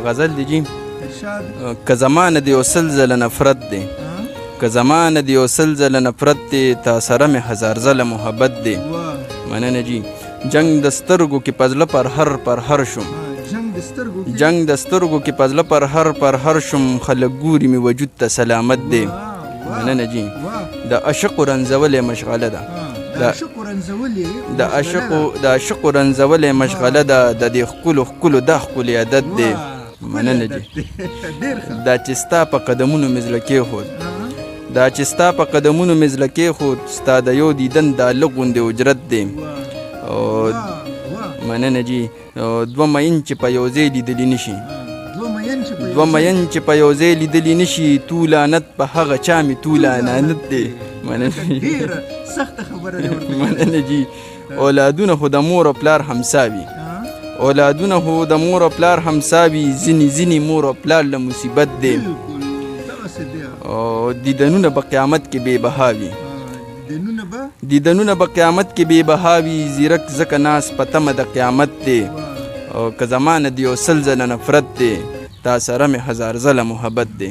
غزل دی جی ارشاد. که زمانه دی وصل زل نفرت دی که زمانه دی وصل زل نفرت دی تا سره مې هزار زله محبت دی. واه. مننه جی. جنگ د سترګو کې پزله پر هر شم جنگ د سترګو کې. جنگ د سترګو کې پزله پر هر شم خلک ګوري مې وجود ته سلامت دی. مننه جی. د عشق رنځولې مشغله ده د عشق رنځولې د عشق رنځولې مشغله ده د دې ښکلو دا ښکلی عادت دی. مننه جی. دا چې ستا په قدمونو مې زړه کېښود دا چې ستا په قدمونو مې زړه کېښود ستا د یو دیدن دا لږ غوندې اجرت دی. مننه جی. دوه مین چې په یو ځای لیدلی نشي دوه مین چې په یو ځای لیدلی نشي تو لعنت په هغه چا مې تو لعنت دی. ډېره سخته خبره ده. مننه جی. اولادونه خو د مور او پلار همساوي اولادونه خو د مور او پلار همساوي ځینې مور او پلار له مصیبت دی. او دیدنونه په قیامت کې بې بها وي دیدنونه په قیامت کې بې بها وي زیرک ځکه ناس په تمه د قیامت دی. او که زمانه دی یو سل زله نفرت دی تا سره مې هزار زله محبت دی.